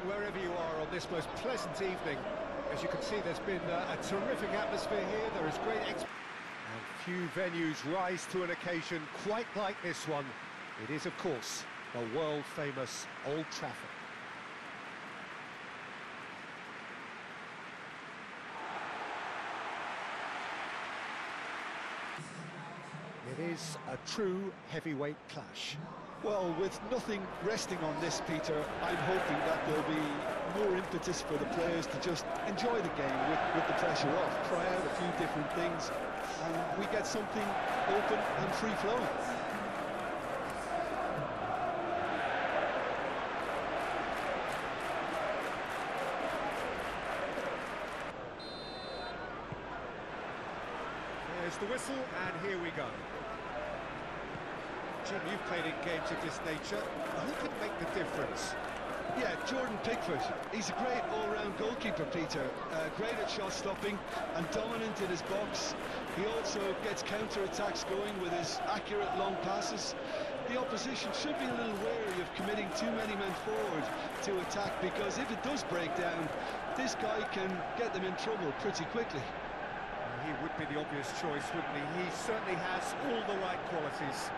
wherever you are on this most pleasant evening. As you can see, there's been a terrific atmosphere here. There is great and few venues rise to an occasion quite like this one. It is, of course, the world-famous Old Trafford. It is a true heavyweight clash. Well, with nothing resting on this, Peter, I'm hoping that there'll be more impetus for the players to just enjoy the game with the pressure off, try out a few different things, and we get something open and free-flowing. There's the whistle, and here we go. Jim, you've played in games of this nature. Who can make the difference? Yeah, Jordan Pickford. He's a great all-round goalkeeper, Peter. Great at shot-stopping and dominant in his box. He also gets counter-attacks going with his accurate long passes. The opposition should be a little wary of committing too many men forward to attack, because if it does break down, this guy can get them in trouble pretty quickly. He would be the obvious choice, wouldn't he? He certainly has all the right qualities.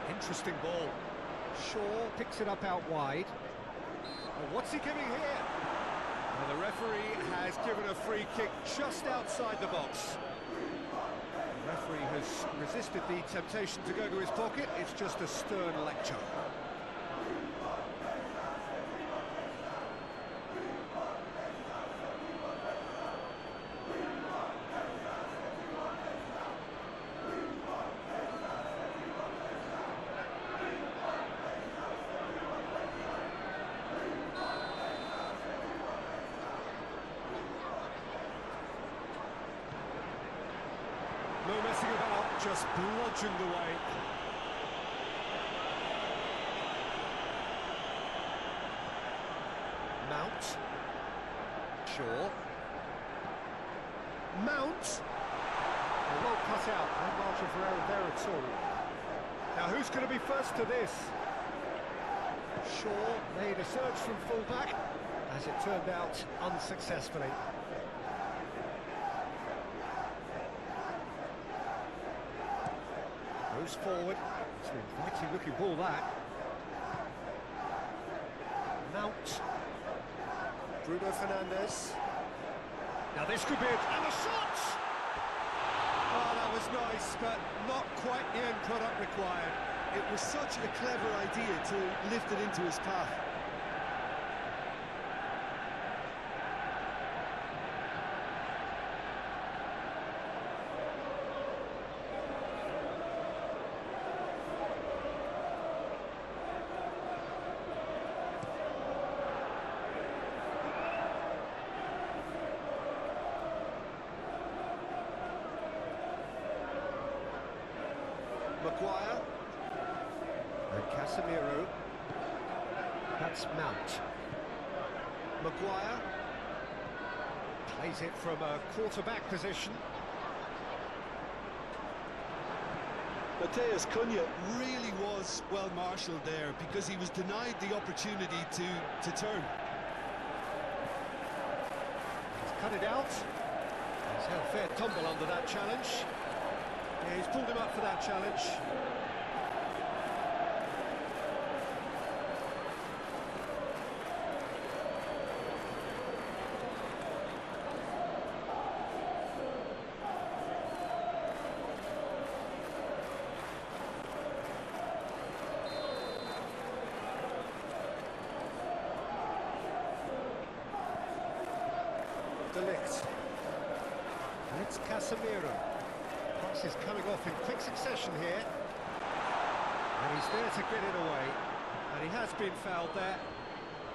Interesting ball. Shaw picks it up out wide. Well, what's he giving here? Well, the referee has given a free kick just outside the box. The referee has resisted the temptation to go to his pocket. It's just a stern lecture. No messing about, just bludgeoned away. Mount. Shaw. Mount. Well cut out, no margin for error there at all. Now who's going to be first to this? Shaw made a surge from full-back, as it turned out unsuccessfully. Goes forward. It's an inviting looking ball, that. Mount. Bruno Fernandes. Now this could be it. And the shot! Oh, that was nice, but not quite the end product required. It was such a clever idea to lift it into his path. Maguire and Casemiro. That's Mount. Maguire plays it from a quarterback position. Mateus Cunha really was well marshalled there, because he was denied the opportunity to turn. He's cut it out. He's had a fair tumble under that challenge. Yeah, he's pulled him up for that challenge. Delict. And it's Casemiro. Pass is coming off in quick succession here. And he's there to get it away. And he has been fouled there.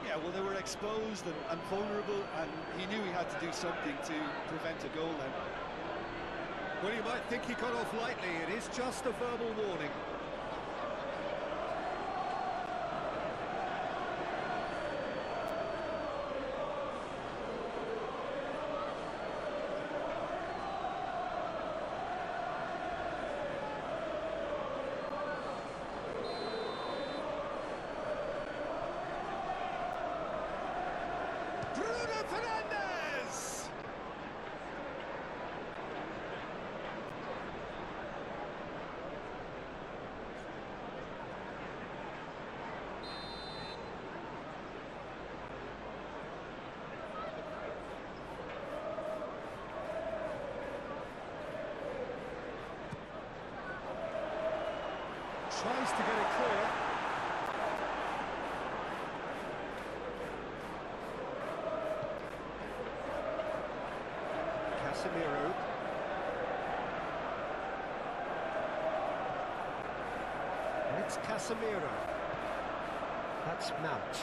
Yeah, well, they were exposed and vulnerable, and he knew he had to do something to prevent a goal then. Well, you might think he got off lightly. It is just a verbal warning. Tries to get it clear. Casemiro. And it's Casemiro. That's Mount.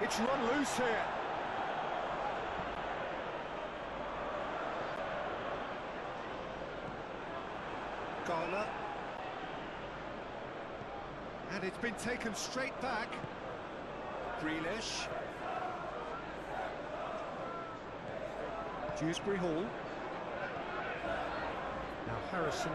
It's run loose here. Garner. And it's been taken straight back. Grealish. Dewsbury Hall. Now Harrison.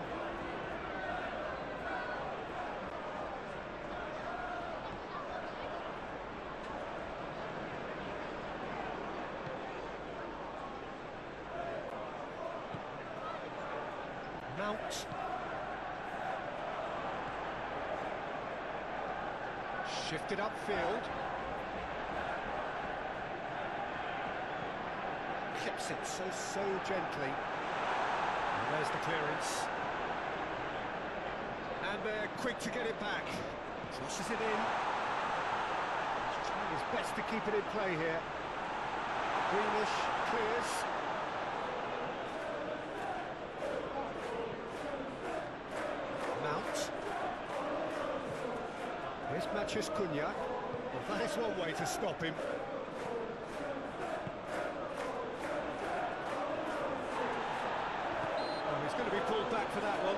Mount. Shifted upfield. Clips it so gently. And there's the clearance. And they're quick to get it back. Crosses it in. He's trying his best to keep it in play here. Grealish clears. Mount. Here's Mathias Cunha. Well, that is one way to stop him. Oh, he's going to be pulled back for that one.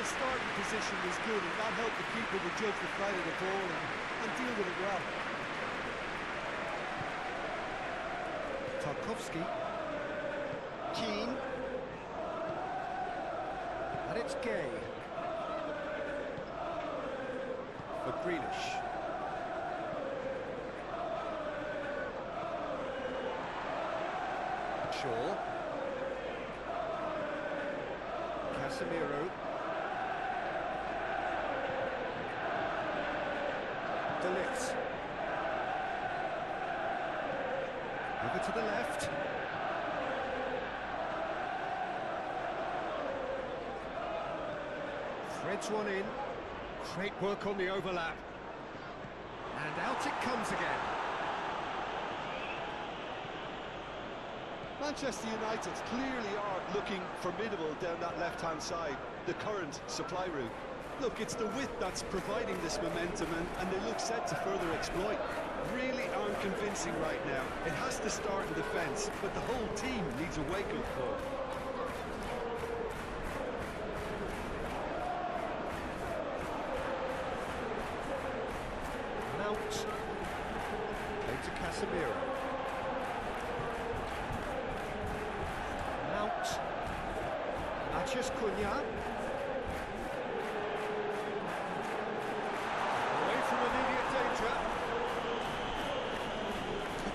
Starting position was good, and that helped the keeper to judge the flight of the ball and deal with it well. Tarkowski. Keane. And it's Gay. For Grealish. Shaw. Casemiro. Delix. Over to the left. Threads one in. Great work on the overlap. And out it comes again. Manchester United clearly are looking formidable down that left-hand side, the current supply route. Look, it's the width that's providing this momentum, and they look set to further exploit. Really aren't convincing right now. It has to start in defence, but the whole team needs a wake-up call. Mount. Played to Casemiro. Mount. Mathias Cunha.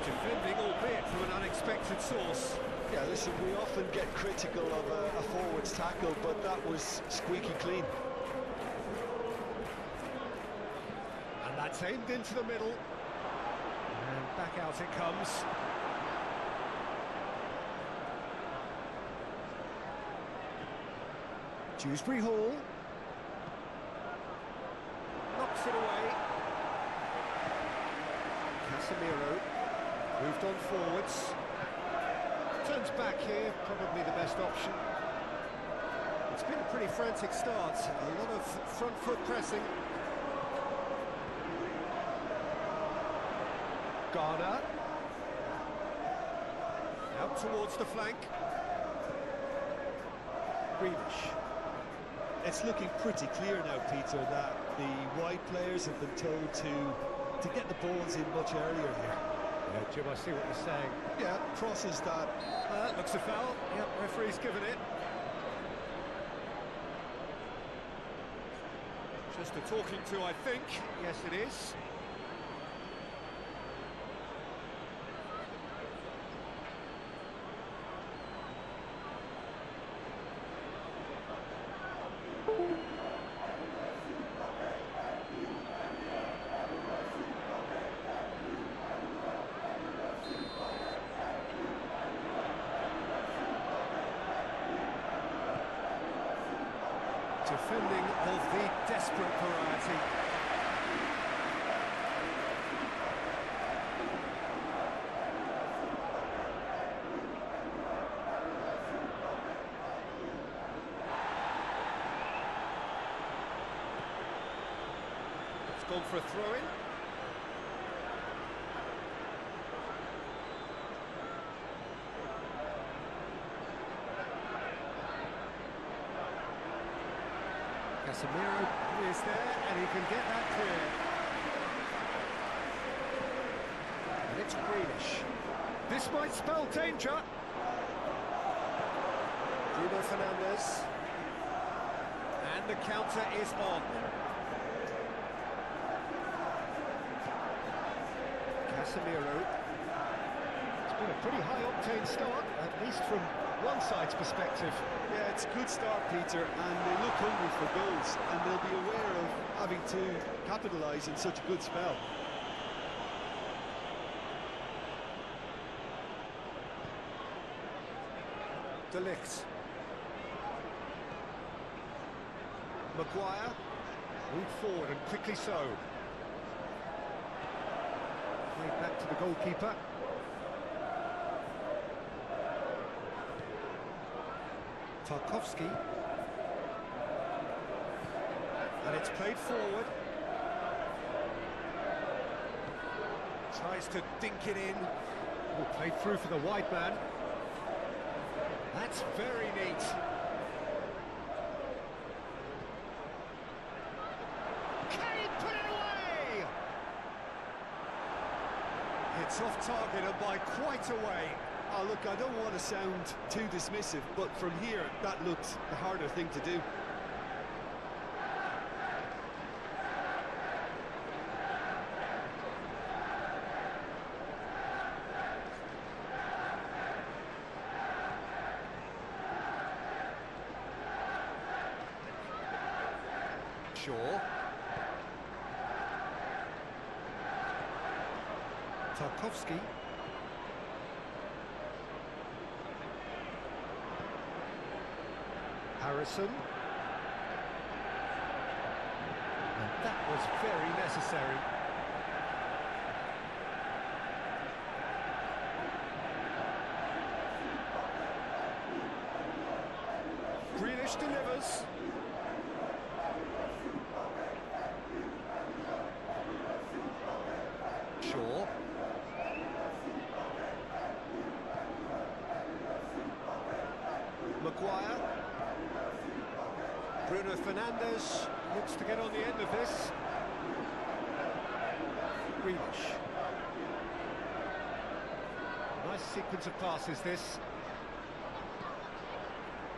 Defending, albeit from an unexpected source. Yeah, listen, we often get critical of a forward's tackle, but that was squeaky clean. And that's aimed into the middle. And back out it comes. Dewsbury Hall. Knocks it away. Casemiro. Moved on forwards. Turns back here, probably the best option. It's been a pretty frantic start. A lot of front foot pressing. Garner. Out towards the flank. Grealish. It's looking pretty clear now, Peter, that the wide players have been told to get the balls in much earlier here. Yeah, Jim, I see what you're saying. Yeah, crosses that. Looks a foul. Yep, referee's given it. Just a talking to, I think. Yes, it is. Defending of the desperate variety. It's gone for a throw-in. Casemiro is there, and he can get that clear. And it's Grealish. This might spell danger. Bruno Fernandes. And the counter is on. Casemiro. It's been a pretty high-octane start, at least from one side's perspective. Yeah, it's a good start, Peter, and they look hungry for goals, and they'll be aware of having to capitalise in such a good spell. De Ligt. Maguire. Moved forward, and quickly so. Played back to the goalkeeper. Tarkowski. And it's played forward. Tries to dink it in. Oh, played through for the wide man. That's very neat. Can he put it away? It's off target and by quite a way. Oh, look, I don't want to sound too dismissive, but from here, that looked the harder thing to do. Shaw. Tarkowski. Harrison. And that was very necessary. Grealish delivers. Shaw. Maguire. Bruno Fernandes looks to get on the end of this. Grealish. Nice sequence of passes, this.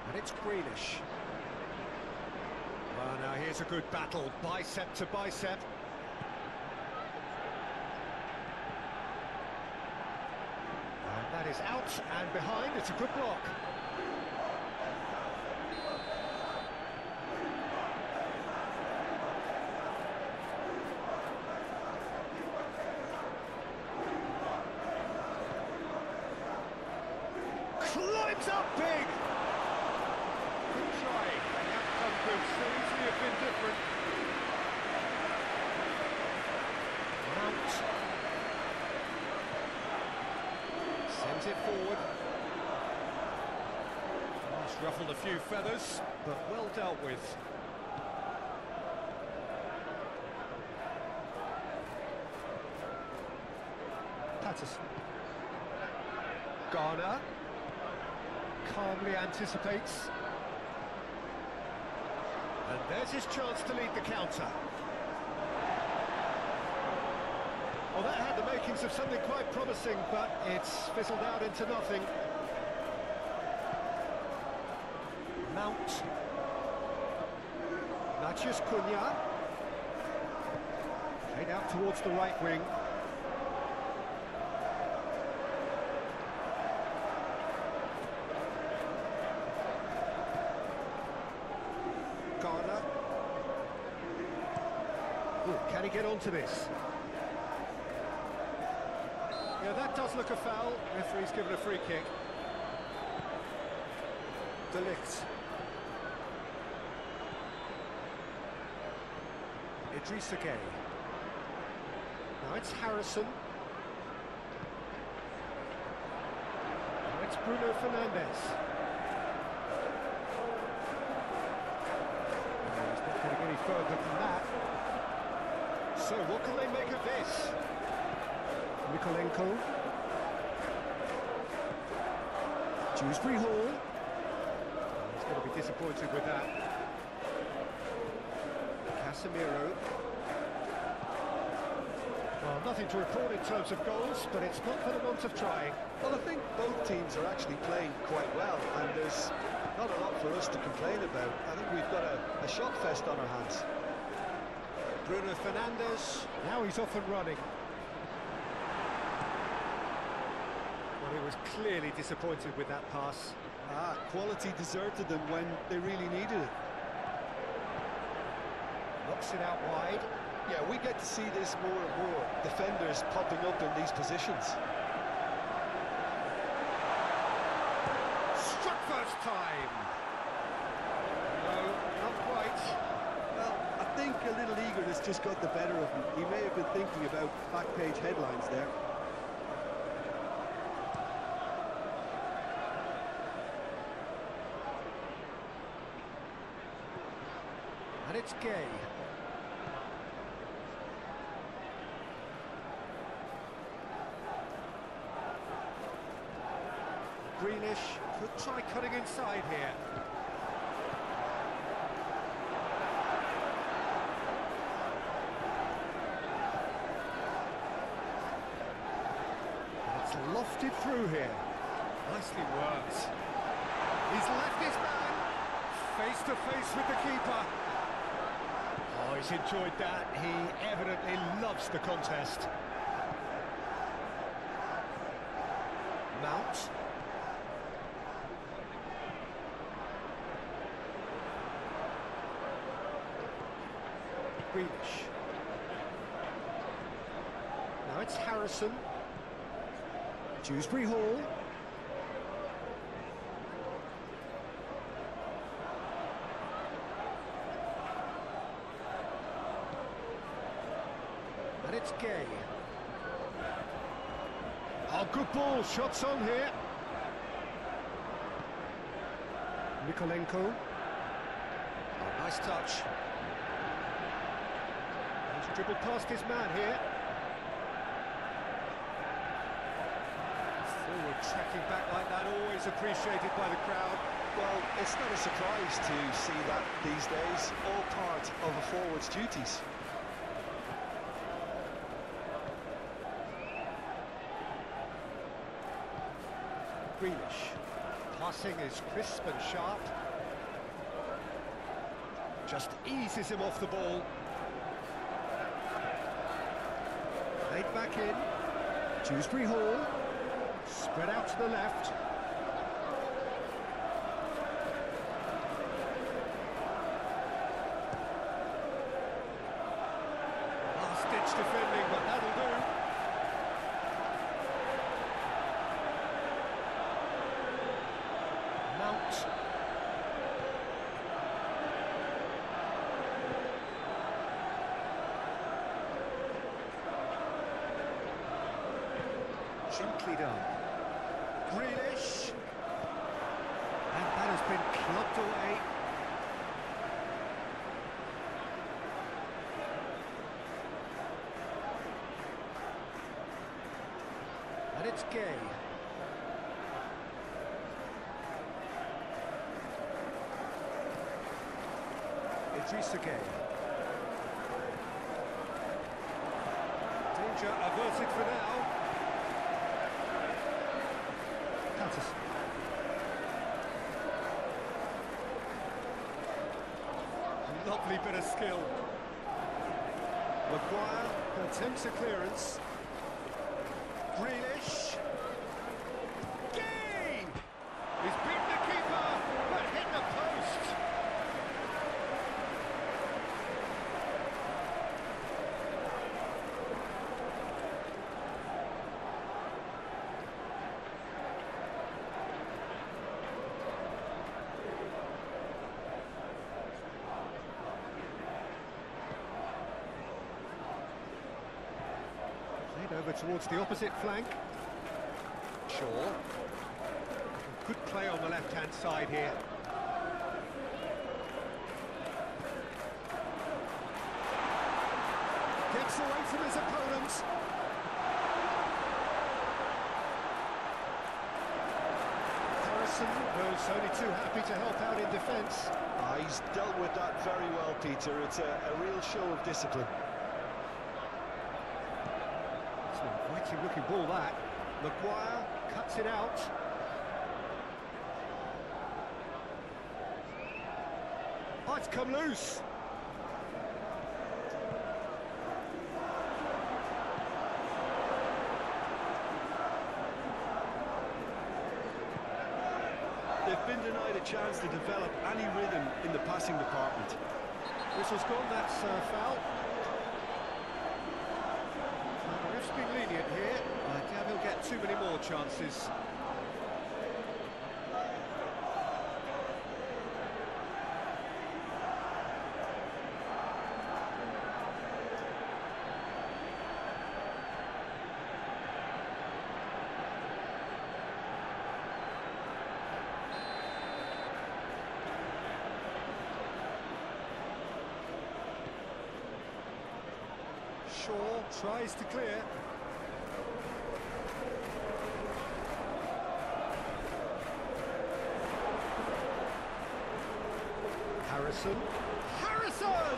And it's Grealish. Well, now here's a good battle, bicep to bicep. And that is out and behind, it's a good block. Climbs up big! Good try, the outcome could so easily have been different. Mount. Sends it forward. Just ruffled a few feathers, but well dealt with. Patterson. Garner. Calmly anticipates. And there's his chance to lead the counter. Well, that had the makings of something quite promising, but it's fizzled out into nothing. Mount. Matheus Cunha. Played out towards the right wing. Garner. Oh, can he get onto this? Yeah, that does look a foul. Referee's given a free kick. De Ligt. Idrissa Gueye. Now it's Harrison. Now it's Bruno Fernandes. He's not going to get any further than that. So what can they make of this? Mikolenko. Dewsbury Hall. He's going to be disappointed with that. Casemiro. Well, nothing to report in terms of goals, but it's not for the want of trying. Well, I think both teams are actually playing quite well, and there's not a lot for us to complain about. I think we've got a shot fest on our hands. Bruno Fernandes. Now he's off and running. Well, he was clearly disappointed with that pass. Quality deserted them when they really needed it. Knocks it out wide. Yeah, we get to see this more and more. Defenders popping up in these positions. Struck first time. No, not quite. Well, I think a little eagerness just got the better of him. He may have been thinking about back-page headlines there. And it's Gueye. Greenish could try cutting inside here. And it's lofted through here. Nicely worked. He's left his man face to face with the keeper. Oh, he's enjoyed that. He evidently loves the contest. Mount. Greenish. Now it's Harrison. Dewsbury Hall. And it's Gueye. Oh, good ball. Shots on here. Mikolenko. Oh, nice touch. He's dribbled past his man here. Forward tracking back like that, always appreciated by the crowd. Well, it's not a surprise to see that these days, all part of a forward's duties. Greenish. Passing is crisp and sharp. Just eases him off the ball. Laid back in. Dewsbury Hall. Spread out to the left. Last-ditch defending, but that'll do. Mount. Gently done. Grealish. And that has been clubbed away. And it's Gueye. Idrissa Gueye. Danger averted for now. Patterson. Lovely bit of skill. Maguire attempts a clearance. Grealish. Gay! He's beaten the keeper, but hit the post. Over towards the opposite flank. Shaw. Good play on the left-hand side here. Gets away from his opponents. Harrison was only too happy to help out in defence. He's dealt with that very well, Peter. It's a real show of discipline. Mighty looking ball that. Maguire cuts it out. Oh, it's come loose. They've been denied a chance to develop any rhythm in the passing department. Whistle's gone, that's foul. The ref's been lenient here. I doubt he'll get too many more chances. Shaw tries to clear. Harrison. Harrison!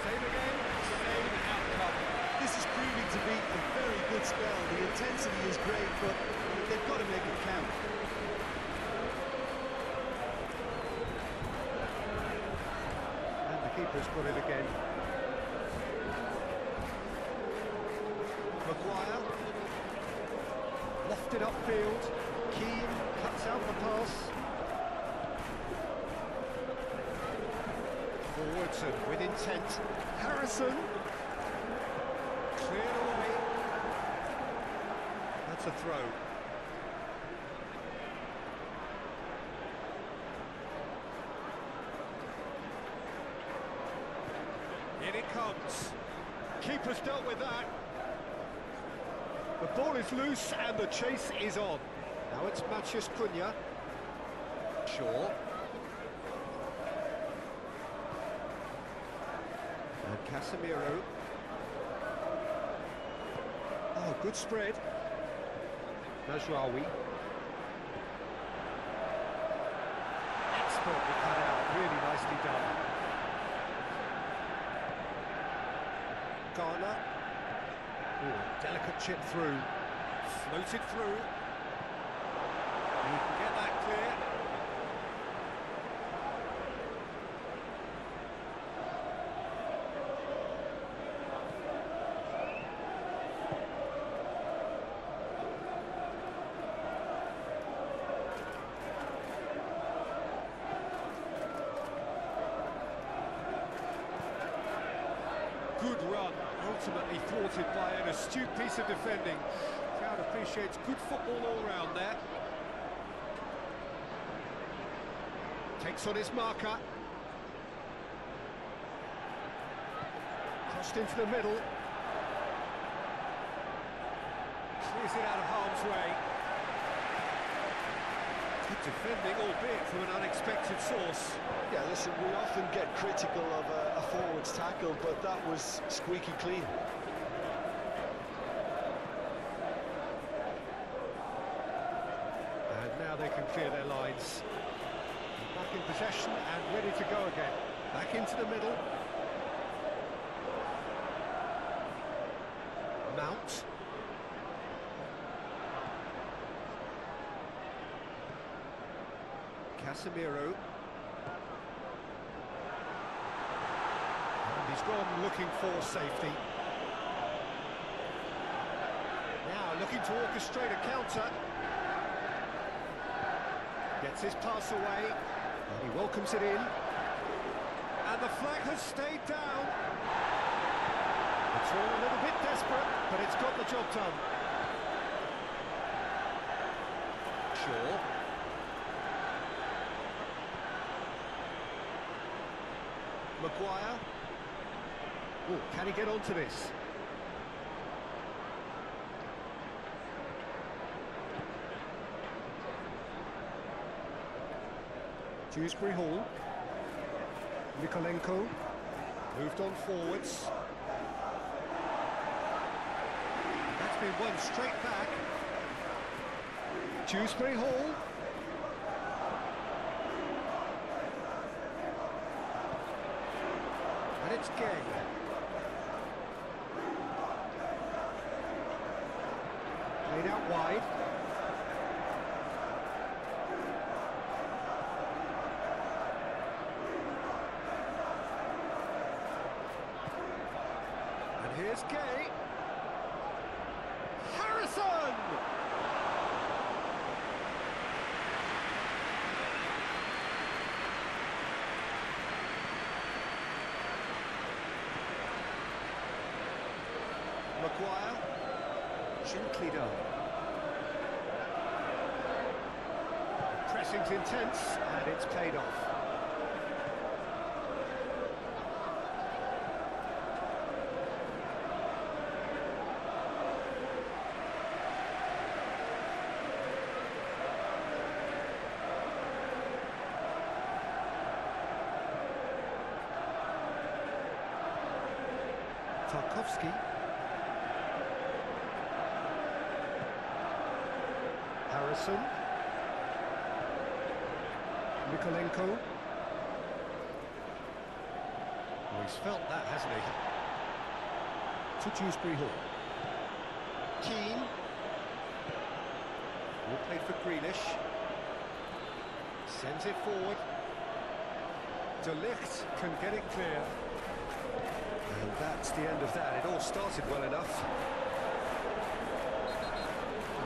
Same again, same outcome. This is proving to be a very good spell. The intensity is great, but they've got to make it count. And the keeper's got it again. Maguire. Lofted upfield. Keane cuts out the pass. Forwardson with intent. Harrison. Cleared away. That's a throw. In it comes. Keeper's dealt with that. The ball is loose and the chase is on. Now it's Matheus Cunha. Shaw. And Casemiro. Oh, good spread. Mazraoui. Expertly cut out, really nicely done. Garner. Ooh, delicate chip through. Floated through. You can get that clear. Good run, ultimately thwarted by an astute piece of defending. Crowd appreciates good football all round there. Takes on his marker. Crossed into the middle. Clears it out of harm's way. Good defending, albeit from an unexpected source. Yeah, listen, we often get critical of a forward's tackle, but that was squeaky clean. And now they can clear their lines. Back in possession and ready to go again. Back into the middle. Mount. Casemiro. And He's gone looking for safety. Now looking to orchestrate a counter. Gets his pass away. And he welcomes it in. And the flag has stayed down. It's all a little bit desperate, but it's got the job done. Shaw. Maguire. Oh, can he get onto this? Dewsbury Hall. Mikolenko. Moved on forwards. That's been won straight back. Dewsbury Hall. And it's Gay. Played out wide. And here's Gay. Harrison! Maguire, gently done. Pressing's intense, and it's paid off. Tarkowski. Harrison. Mikolenko. Well, he's felt that, hasn't he? To Dewsbury Hall. Keane. All played for Grealish. Sends it forward. De Ligt can get it clear. And that's the end of that. It all started well enough.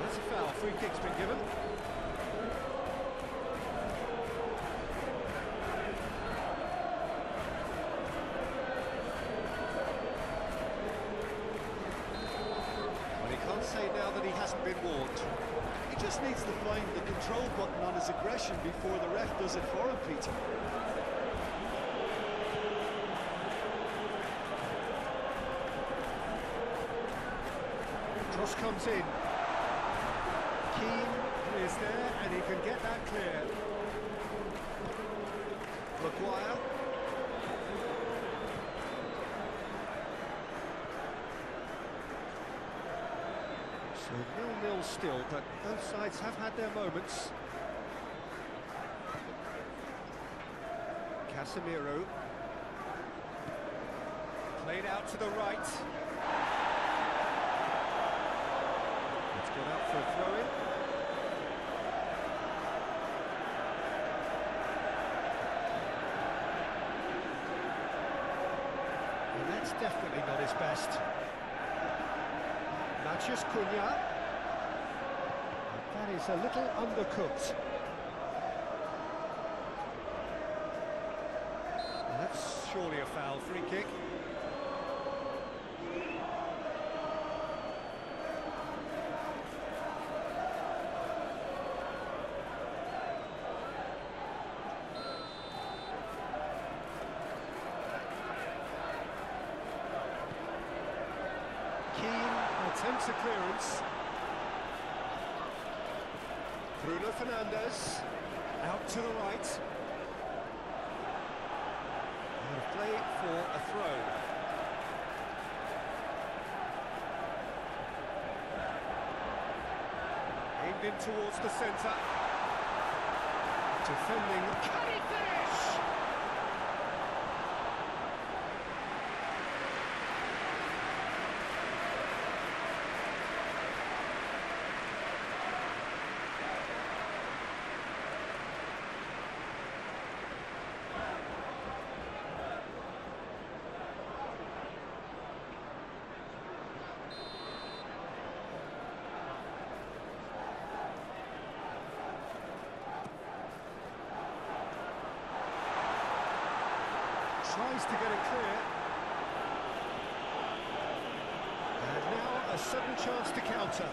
That's a foul. Free kick's been given. Well, he can't say now that he hasn't been warned. He just needs to find the control button on his aggression before the ref does it for him, Peter. Cross comes in. Keane is there, and he can get that clear. Maguire. So 0-0 still, but both sides have had their moments. Casemiro. Played out to the right. Got up for a throw-in. And that's definitely not his best. Matheus Cunha. That is a little undercooked. And that's surely a foul. Free kick. Attempts a clearance. Bruno Fernandes out to the right. And a play for a throw. Aimed in towards the centre. Defending. Can he finish? Tries to get it clear. And now a sudden chance to counter.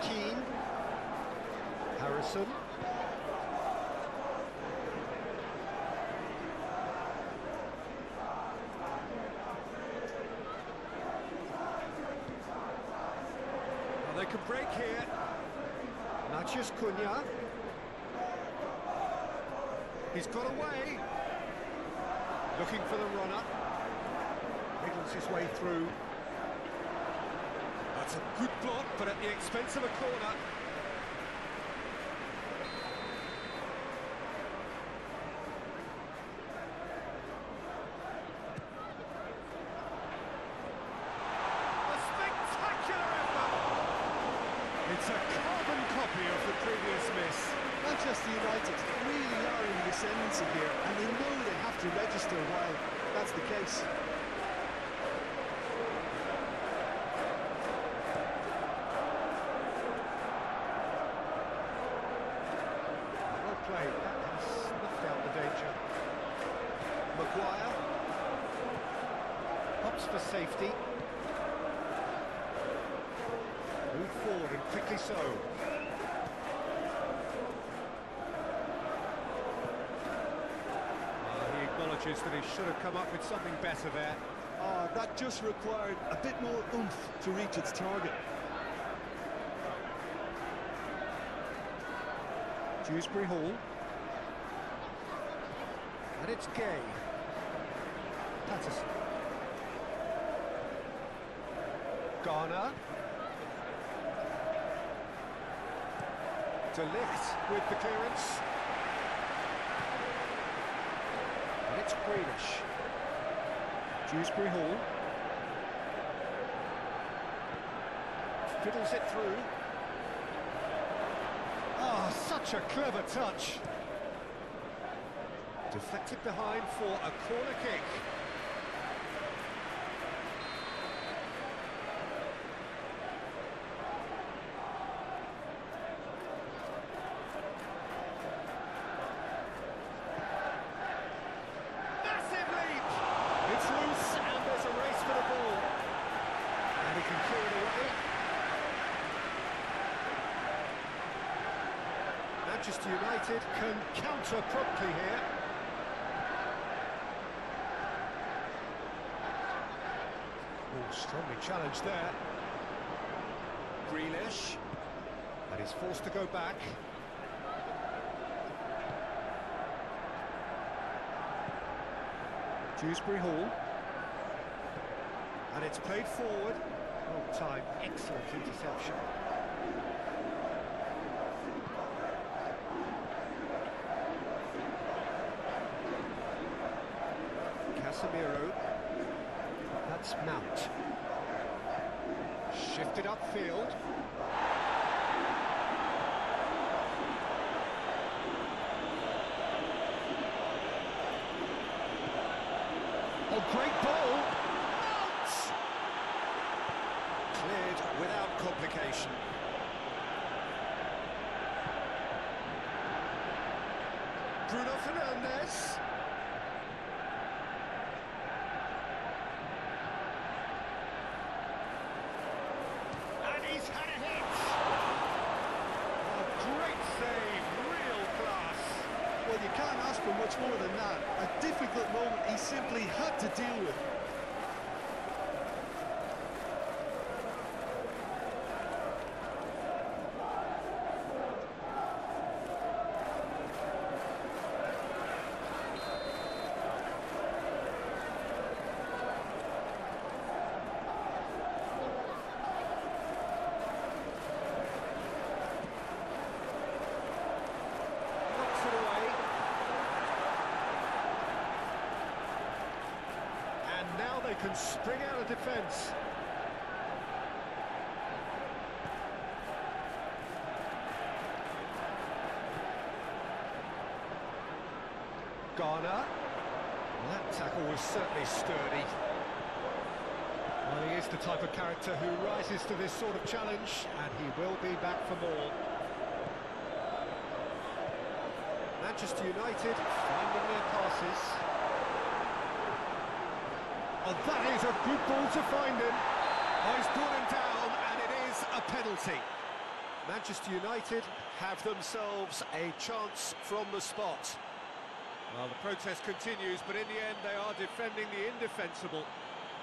Keane. Harrison. Well, they could break here. Natchez Cunha. He's got away. Looking for the runner. Wriggles his way through. That's a good block, but at the expense of a corner. A spectacular effort! It's a carbon copy of the previous miss. Manchester United really are in the ascendancy here, and they know they have to register while that's the case. Well played, that has snuffed out the danger. Maguire. Hops for safety. Move forward and quickly so. He acknowledges that he should have come up with something better there. That just required a bit more oomph to reach its target. Dewsbury Hall. And it's Gay. Patterson. Garner. De Ligt with the clearance. And it's Grealish. Dewsbury Hall. Fiddles it through. Oh, such a clever touch. Deflected behind for a corner kick. Massive leap! It's loose and there's a race for the ball. And he can clear it away. Manchester United can counter promptly here. Oh, strongly challenged there. Grealish. And he's forced to go back. Dewsbury Hall. And it's played forward. Long time, excellent interception. Casemiro. That's Mount. Shifted upfield. Oh, great ball! Mount! Cleared without complication. Bruno Fernandes. And he's had a hit! Oh, great save, real class. Well, you can't ask for much more than that. A difficult moment he simply had to deal with. Knocks it away. And now they can spring out of defence. Garner. Well, that tackle was certainly sturdy. Well, he is the type of character who rises to this sort of challenge, and he will be back for more. Manchester United finding their passes. Oh, that is a good ball to find him. Oh, he's brought him down, and it is a penalty. Manchester United have themselves a chance from the spot. Well, the protest continues, but in the end they are defending the indefensible.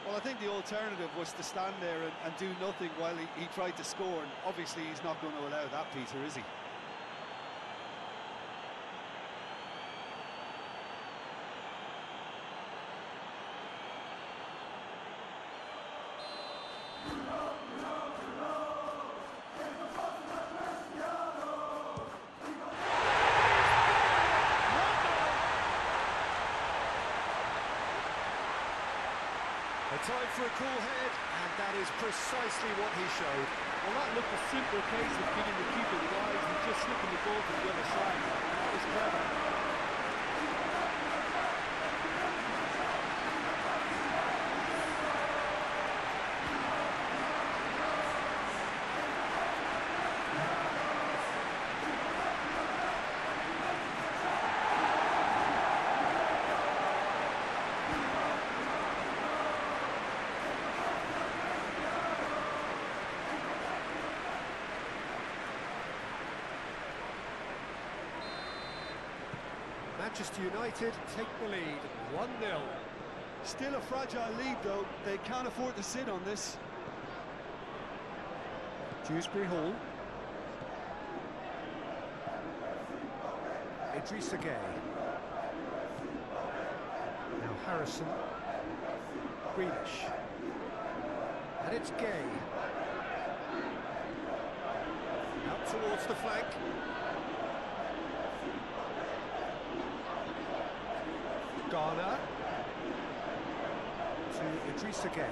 Well, I think the alternative was to stand there and do nothing while he tried to score, and obviously he's not going to allow that, Peter, is he? A time for a cool head, and that is precisely what he showed. Well, that looked a simple case of giving the keeper the eyes and just slipping the ball to the other side. That was clever. Manchester United take the lead, 1-0. Still a fragile lead, though. They can't afford to sit on this. Dewsbury Hall. Idrissa Gueye. Now Harrison. Grealish. And it's Gueye. Out towards the flank. Garner to Idrissa Gueye.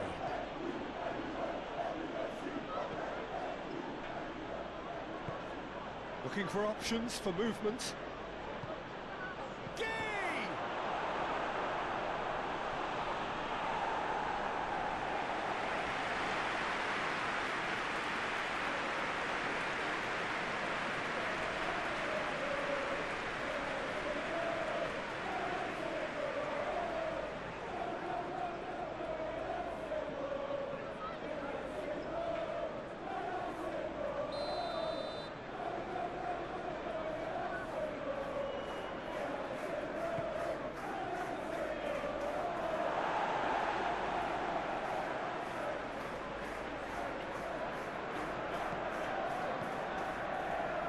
Looking for options for movement. Gueye!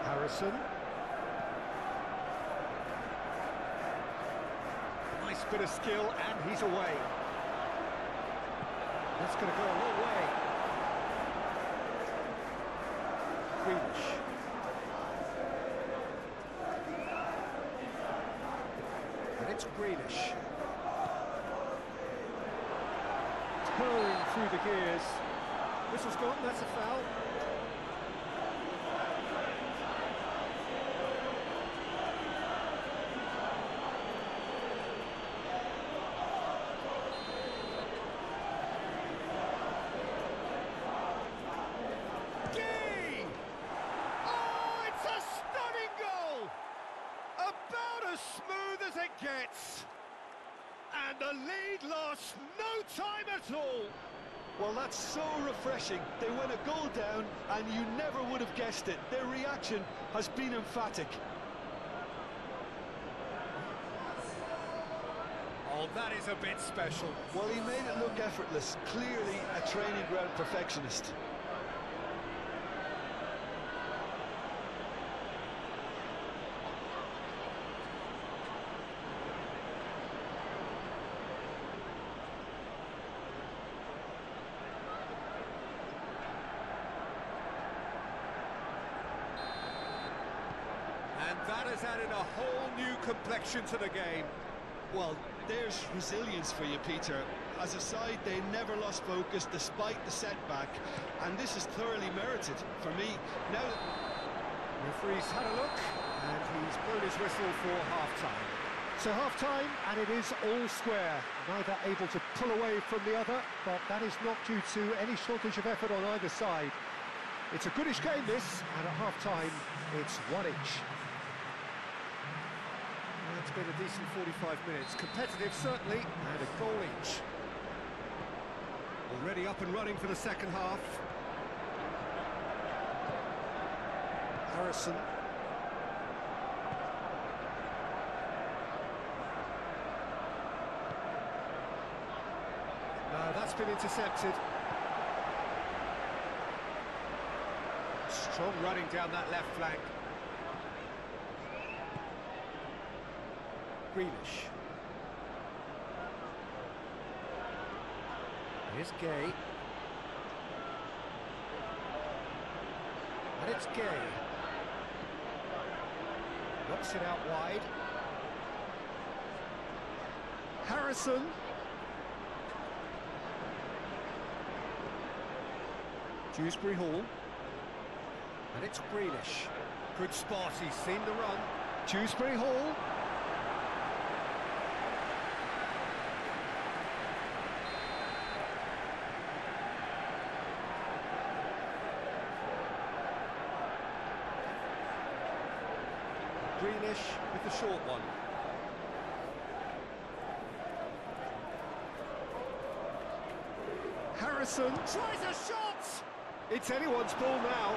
Harrison. Nice bit of skill, and he's away. That's going to go a long way. Grealish. And it's Grealish. Purring through the gears. Whistle's gone, that's a foul. Smooth as it gets, and the lead lost no time at all. Well, that's so refreshing. They went a goal down, and you never would have guessed it. Their reaction has been emphatic. Oh, that is a bit special. Well, he made it look effortless. Clearly a training ground perfectionist. And that has added a whole new complexion to the game. Well, there's resilience for you, Peter. As a side, they never lost focus despite the setback, and this is thoroughly merited for me. Now, referee's had a look, and he's blown his whistle for half-time. So half-time, and it is all square. Neither able to pull away from the other, but that is not due to any shortage of effort on either side. It's a goodish game, this, and at half-time, it's 1 each. It's been a decent 45 minutes. Competitive, certainly, and a goal each. Already up and running for the second half. Harrison. No, that's been intercepted. Strong running down that left flank. Grealish. Here's Gay. And it's Gay. Knocks it out wide. Harrison. Dewsbury Hall. And it's Grealish. Good spot, he's seen the run. Dewsbury Hall. Grealish with the short one. Harrison tries a shot! It's anyone's ball now.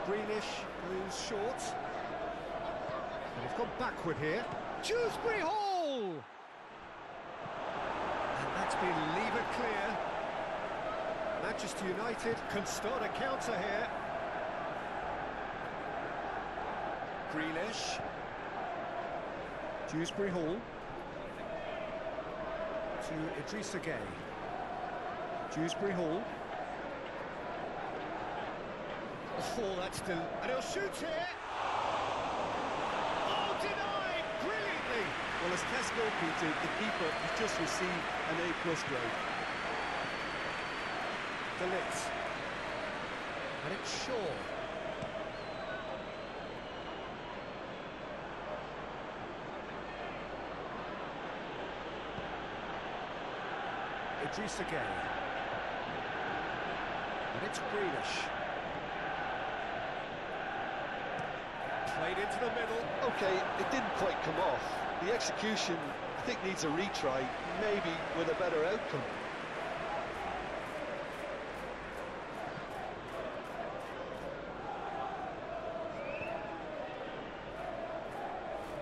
Grealish goes short. And he's gone backward here. Dewsbury Hall! And that's been levered clear. Manchester United can start a counter here. Grealish. Dewsbury Hall. To Idrissa Gay. Dewsbury Hall. Oh, that's still... And he'll shoot here! Oh, denied! Brilliantly! Well, as test goalkeeper, the keeper has just received an A+ grade. De Ligt. And it's Shaw. Idrissa Gay. And it's Grealish. Played into the middle. Okay, it didn't quite come off. The execution, I think, needs a retry, maybe with a better outcome.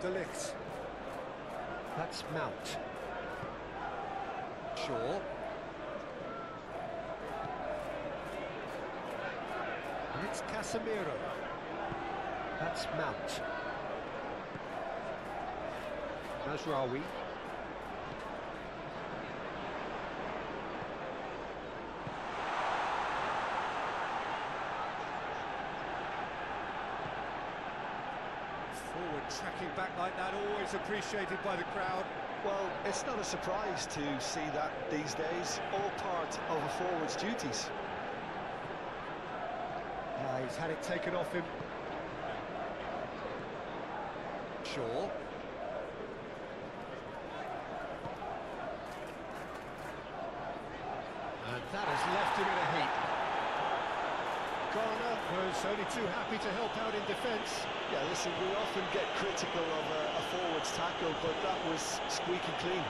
De Ligt. That's Mount. Shaw. And it's Casemiro. That's Mount. Mazraoui. Forward tracking back like that, always appreciated by the crowd. Well, it's not a surprise to see that these days, all part of a forward's duties. He's had it taken off him. Shaw. And that has left him in a heap. Garner was only too happy to help out in defence. Yeah, listen, we often get critical of a forward's tackle, but that was squeaky clean.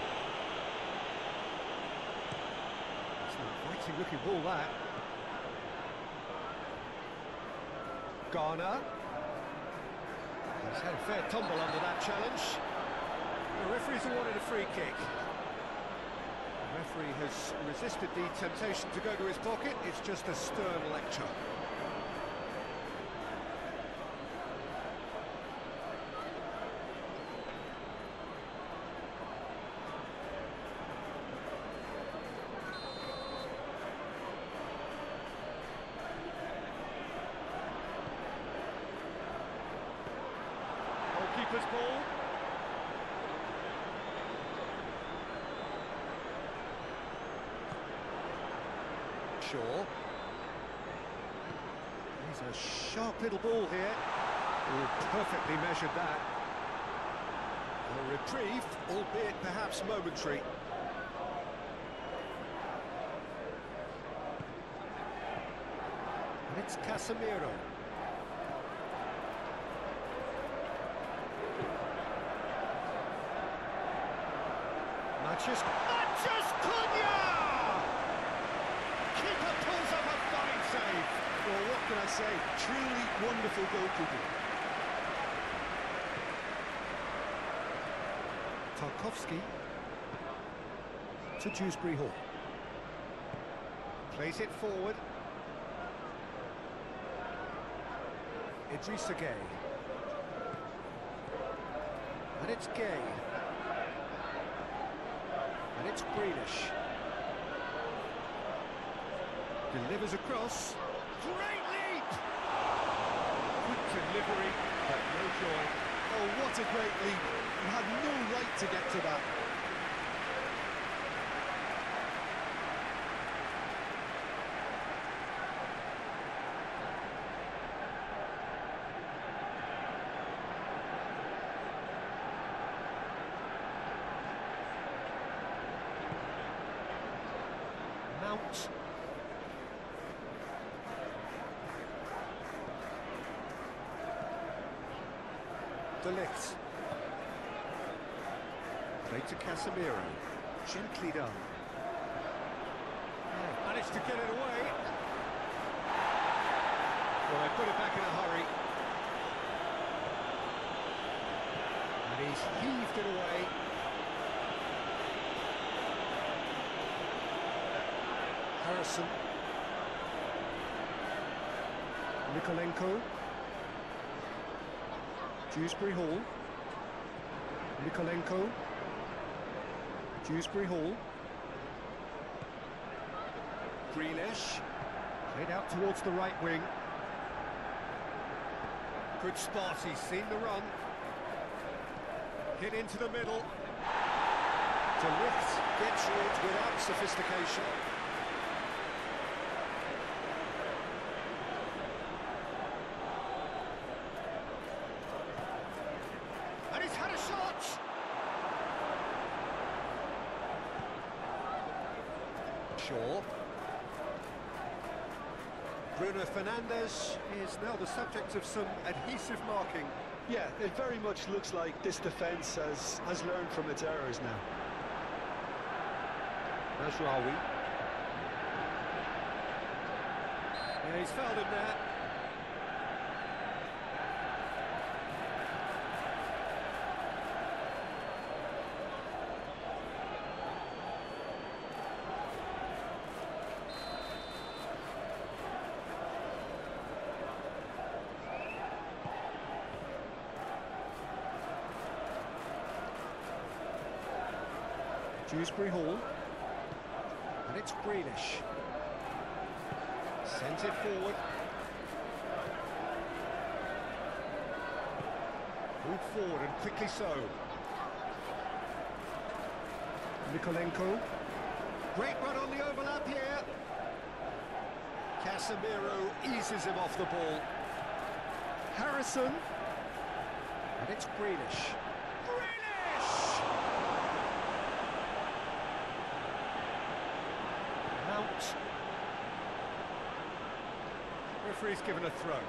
It's an inviting looking ball, that. Garner. He's had a fair tumble under that challenge. The referee's awarded a free kick. The referee has resisted the temptation to go to his pocket. It's just a stern lecture. Goalkeeper's ball. Shaw. He's a sharp little ball here. Oh, perfectly measured that. A reprieve, albeit perhaps momentary. And it's Casemiro. Matches Cunha! Keeper pulls up a fine save. Well, what can I say? Truly wonderful goalkeeping. Tarkowski to Dewsbury Hall. Plays it forward. Idrissa Gueye. And it's Gueye. And it's Grealish. Delivers across. Great leap! Good delivery, but no joy. Oh, what a great leap. He had no right to get to that. Mount. De Ligt. Played to Casemiro. Gently done. Managed to get it away. Well, they put it back in a hurry. And he's heaved it away. Harrison. Nikolenko. Dewsbury Hall. Nikolenko. Dewsbury Hall. Grealish. Played out towards the right wing. Good spot, he's seen the run. Hit into the middle. De Ligt gets it without sophistication. And he's had a shot! Shaw. Bruno Fernandes is now the subject of some adhesive marking. Yeah, it very much looks like this defence has learned from its errors now. Mazraoui. Yeah, he's fouled him there. Dewsbury Hall. And it's Grealish. Sent it forward. Moved forward and quickly so. Nikolenko. Great run on the overlap here. Casemiro eases him off the ball. Harrison. And it's Grealish. Mount. Referee's given a throw.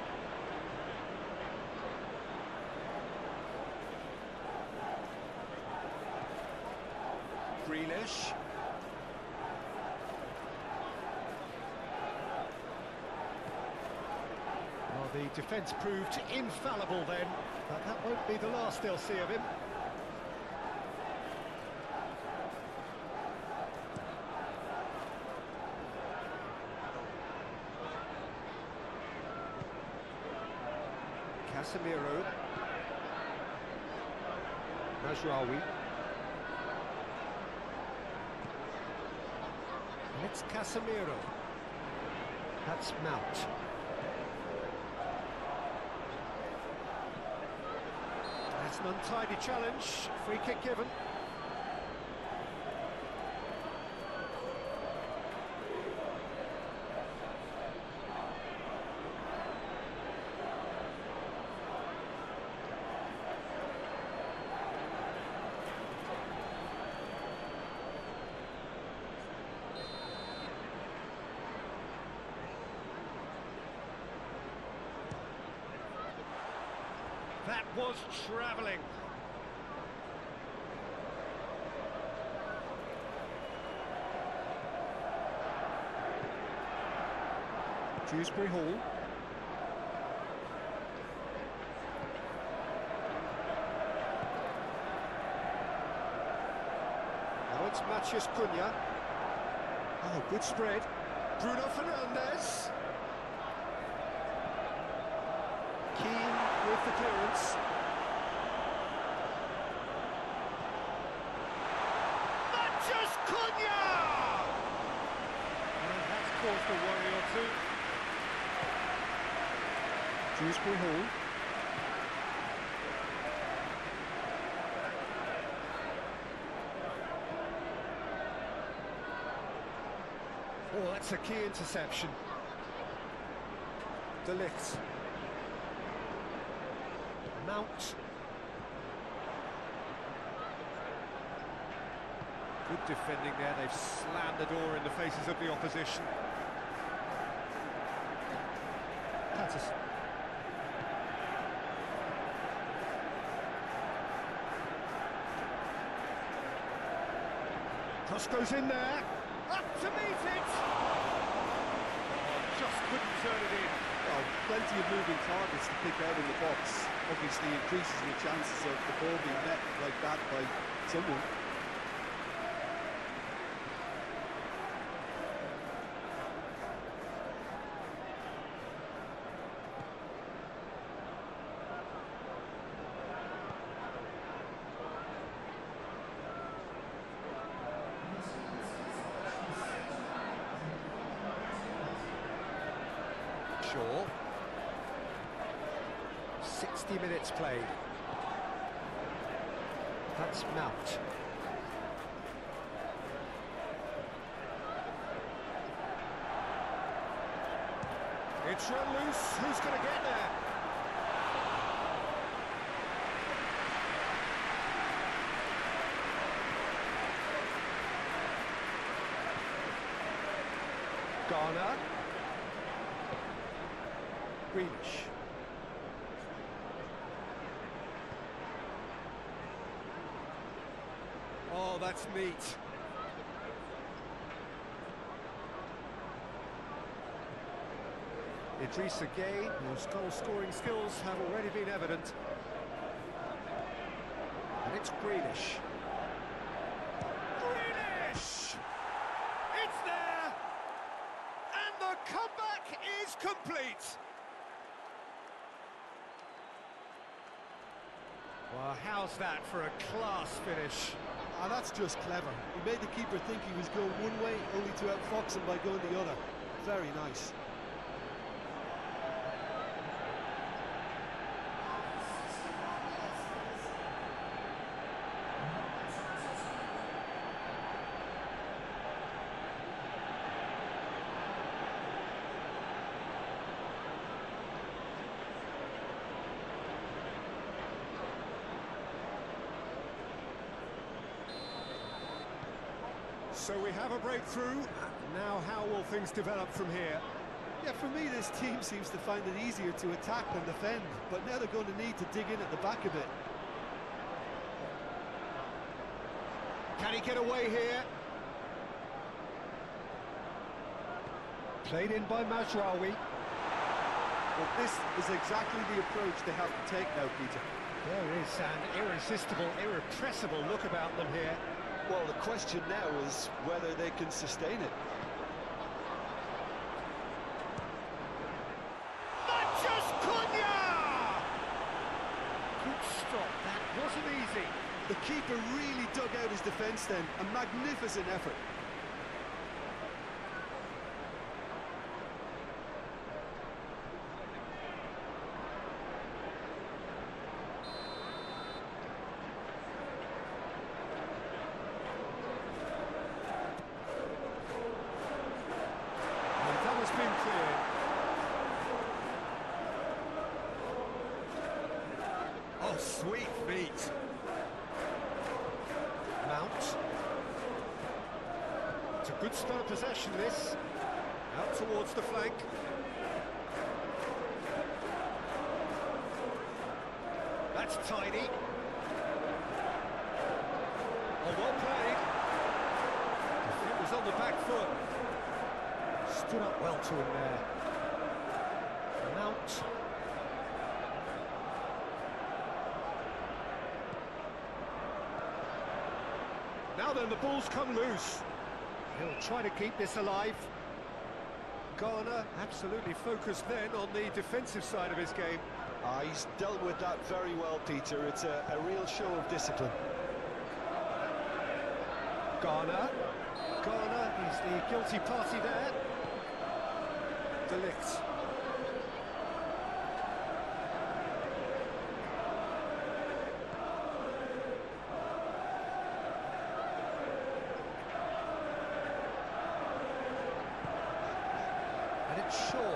Grealish. Well, the defence proved infallible then, but that won't be the last they'll see of him. Casemiro. Mazraoui. And it's Casemiro. That's Mount. That's an untidy challenge. Free kick given. That was travelling. Dewsbury Hall. Now it's Matheus Cunha. Oh, good spread. Bruno Fernandes. Keane with the clearance. Matheus Cunha! And that's caused a worry or two. Dewsbury Hall. Oh, that's a key interception. De Ligt. Mount. Good defending there. They've slammed the door in the faces of the opposition. Patterson. Cross goes in there. Up to meet it! Just couldn't turn it in. Well, plenty of moving targets to pick out in the box. Obviously increases your chances of the ball being met like that by someone. Shaw. 60 minutes played. That's Mount. It's run loose. Who's going to get there? Garner. Greenish. Oh, that's neat. Idrissa Gueye, whose goal-scoring skills have already been evident. And it's Greenish. Greenish! It's there! And the comeback is complete! Well, how's that for a class finish? Ah, that's just clever. He made the keeper think he was going one way, only to outfox him by going the other. Very nice. So we have a breakthrough. Now how will things develop from here? Yeah, for me, this team seems to find it easier to attack than defend, but now they're going to need to dig in at the back a bit. Can he get away here? Played in by Mazraoui. Well, this is exactly the approach they have to take now, Peter. There is an irresistible, irrepressible look about them here. Well, the question now is whether they can sustain it. Matheus Cunha! Good stop, that wasn't easy. The keeper really dug out his defence then. A magnificent effort. Been cleared. Oh, sweet feet. Mount. It's a good spell of possession, this. Out towards the flank. That's tidy. Oh, well played. Defender's on the back foot. Stood up well to him there. Mount. Now then, the ball's come loose. He'll try to keep this alive. Garner absolutely focused then on the defensive side of his game. He's dealt with that very well, Peter. It's a real show of discipline. Garner is the guilty party there. De Ligt. And it's Shaw.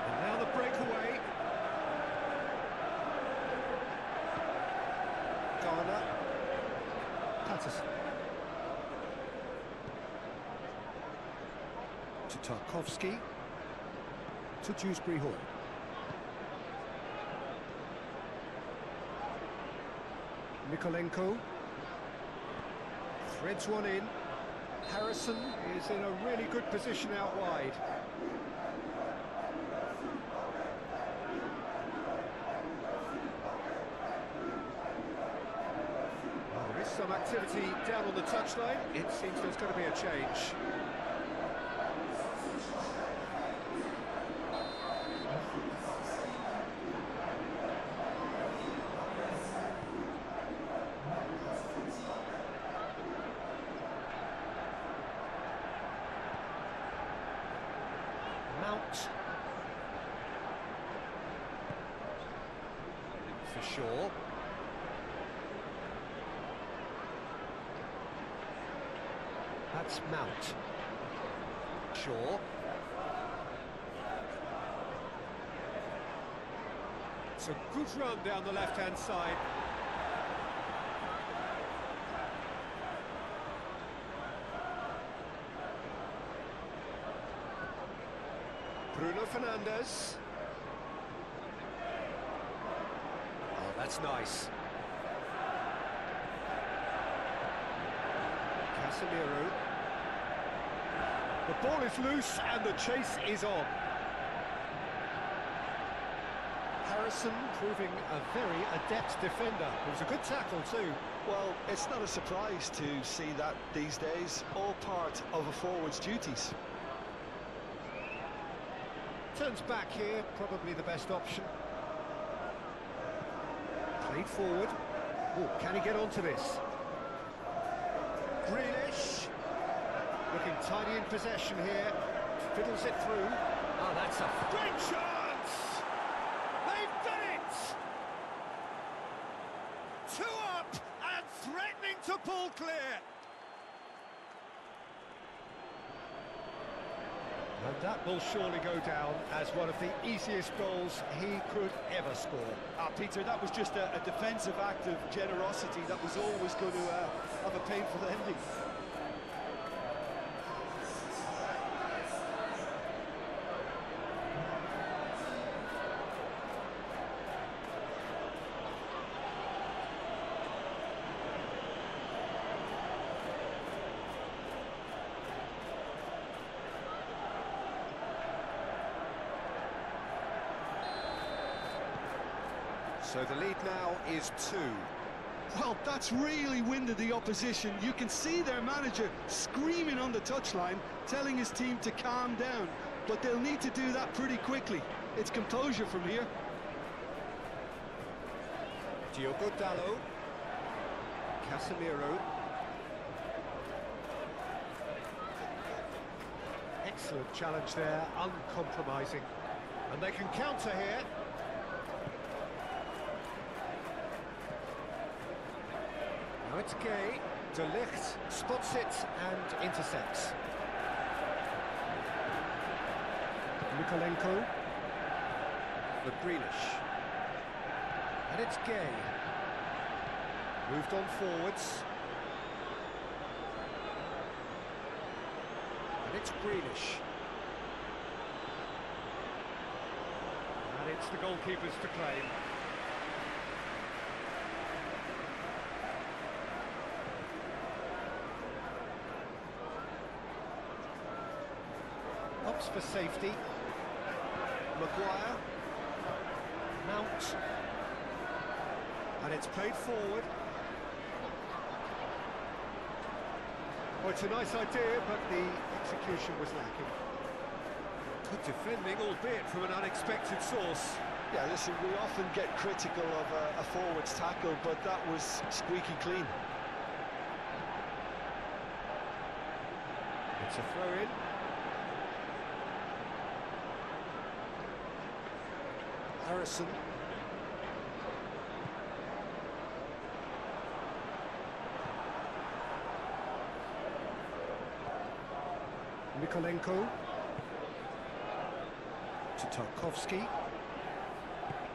And now the breakaway. Garner. Patterson. To Tarkovsky. To Dewsbury Hall. Mikolenko. Threads one in. Harrison is in a really good position out wide. Well, there is some activity down on the touchline. It seems there's going to be a change. Mount. For sure. That's Mount. Shaw. It's a good run down the left-hand side. Bruno Fernandes. Oh, that's nice. Casemiro. The ball is loose and the chase is on. Harrison proving a very adept defender. It was a good tackle too. Well, it's not a surprise to see that these days. All part of a forward's duties. Turns back here, probably the best option. Played forward. Oh, can he get onto this? Grealish. Looking tidy in possession here. Fiddles it through. Oh, that's a great chance! They've done it! 2 up and threatening to pull clear. And that will surely go down as one of the easiest goals he could ever score. Peter, that was just a defensive act of generosity that was always going to have a painful ending. So the lead now is 2. Well, that's really winded the opposition. You can see their manager screaming on the touchline, telling his team to calm down. But they'll need to do that pretty quickly. It's composure from here. Diogo Dalot. Casemiro. Excellent challenge there, uncompromising. And they can counter here. Now it's Gay. De Ligt spots it and intercepts. Mikolenko. For Grealish. And it's Gay. Moved on forwards. And it's Grealish. It's the goalkeepers to claim. Opts for safety. Maguire. Mount. And it's played forward. Oh, it's a nice idea, but the execution was lacking. Good defending, albeit from an unexpected source. Yeah, listen, we often get critical of a forward's tackle, but that was squeaky clean. It's a throw-in. Harrison. Mikolenko to Tarkovsky,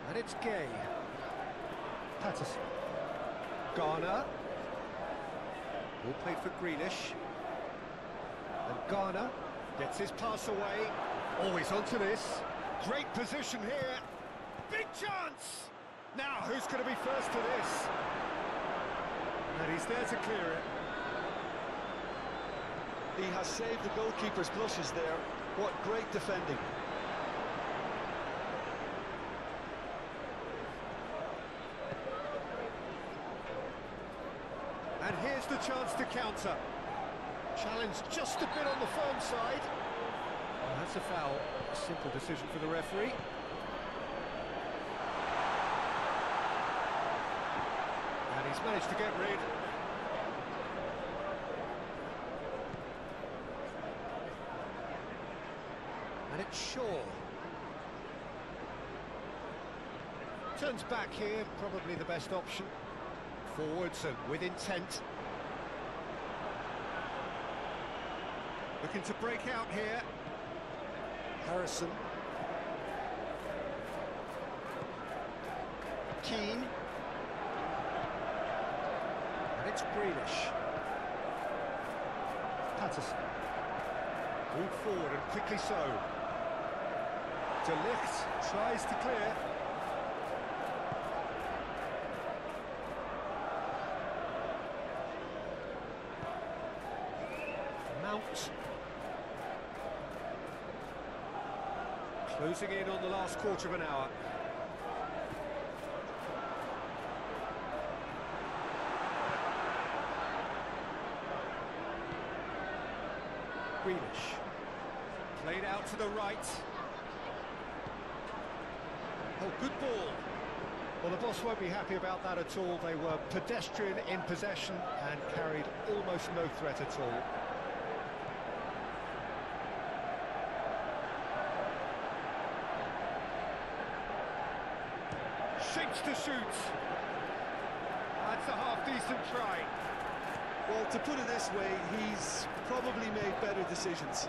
and it's Gay. Patterson. Garner. Ball played for Greenish. And Garner gets his pass away. Always onto this. Great position here. Big chance! Now, who's going to be first to this? And he's there to clear it. He has saved the goalkeeper's blushes there. What great defending. And here's the chance to counter. Challenge just a bit on the firm side. Well, that's a foul. A simple decision for the referee. And he's managed to get rid. And it's Shaw. Turns back here, probably the best option. Forwards and with intent. Looking to break out here. Harrison. Keane. And it's Greenish. Patterson. Moved forward and quickly so. De Ligt tries to clear. Mount. Closing in on the last quarter of an hour. Greenish. Played out to the right. Oh, good ball. Well, the boss won't be happy about that at all. They were pedestrian in possession and carried almost no threat at all. Shapes to shoot. That's a half-decent try. Well, to put it this way, he's probably made better decisions.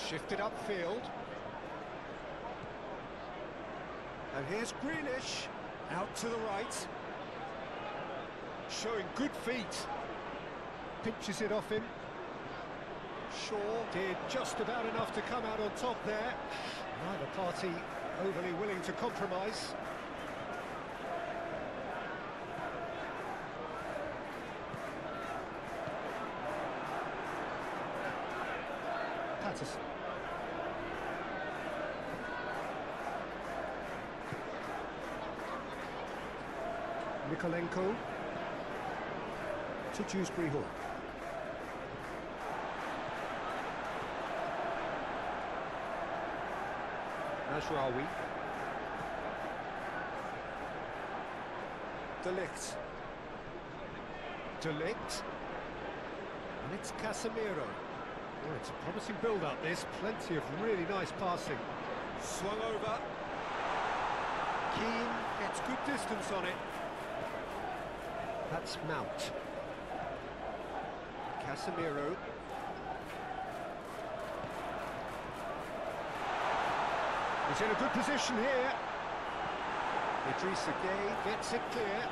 Shifted upfield. And here's Greenish, out to the right. Showing good feet. Pinches it off him. Shaw did just about enough to come out on top there. Neither party overly willing to compromise. Patterson. Mikolenko to Dewsbury Hall. Nasraoui. De Ligt. De Ligt. And it's Casemiro. Oh, it's a promising build-up, this. Plenty of really nice passing. Swung over. Keane gets good distance on it. That's Mount. Casemiro. He's in a good position here. Idrissa Gueye gets it clear.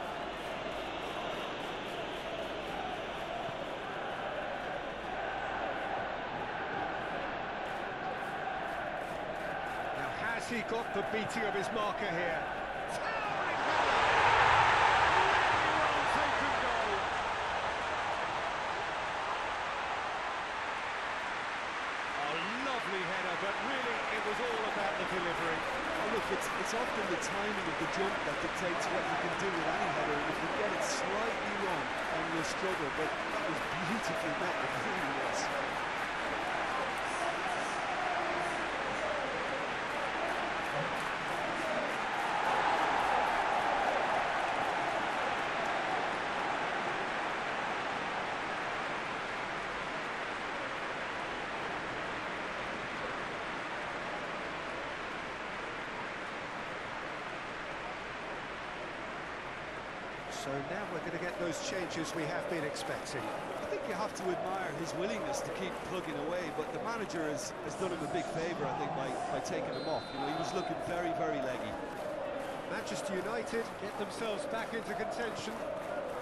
Now has he got the beating of his marker here. Header, but really it was all about the delivery. Oh, look, it's often the timing of the jump that dictates what you can do with any header. If you get it slightly wrong, then you'll struggle, but that was beautifully met, it really was. So now we're going to get those changes we have been expecting. I think you have to admire his willingness to keep plugging away, but the manager has done him a big favour, I think, by taking him off. You know, he was looking very, very leggy. Manchester United get themselves back into contention.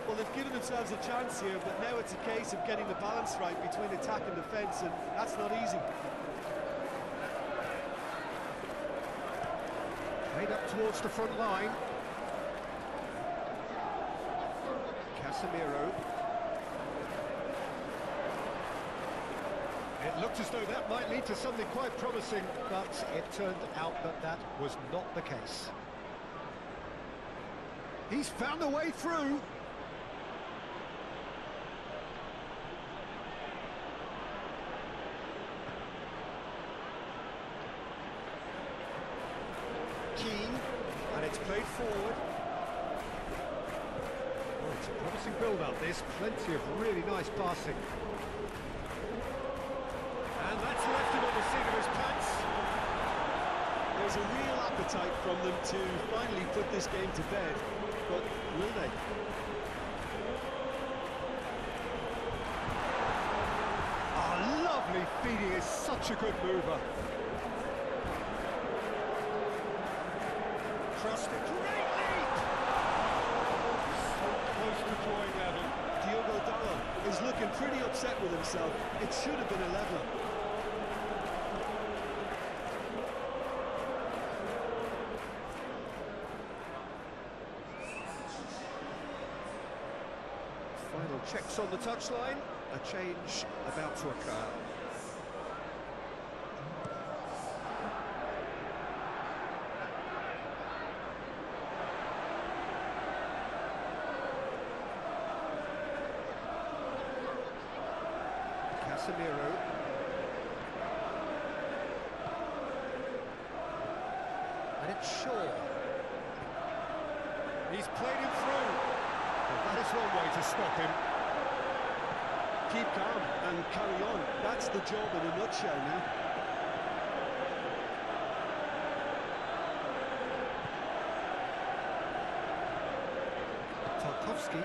Well, they've given themselves a chance here, but now it's a case of getting the balance right between attack and defence, and that's not easy. Played up towards the front line. Casemiro. It looked as though that might lead to something quite promising, but it turned out that that was not the case. He's found a way through. Keane, and it's played forward. It's a promising build-up, this. Plenty of really nice passing. And that's left him on the seat of his pants. There's a real appetite from them to finally put this game to bed, but will they? Oh, lovely feeding, is such a good mover. Crossed it. Great lead! Close to drawing level. Diogo Dalot is looking pretty upset with himself. It should have been a leveller. Final checks on the touchline. A change about to occur. Casemiro. And it's Shaw. He's played him through. Well, that is one way to stop him. Keep calm and carry on. That's the job in a nutshell now. Tarkowski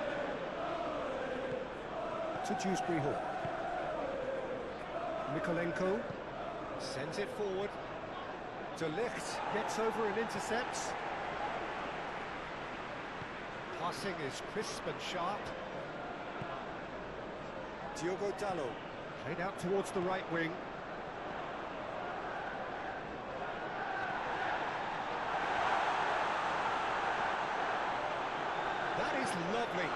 to Dewsbury Hall. Mikolenko sends it forward. De Ligt gets over and intercepts. Passing is crisp and sharp. Diogo Dalot. Played out towards the right wing. That is lovely.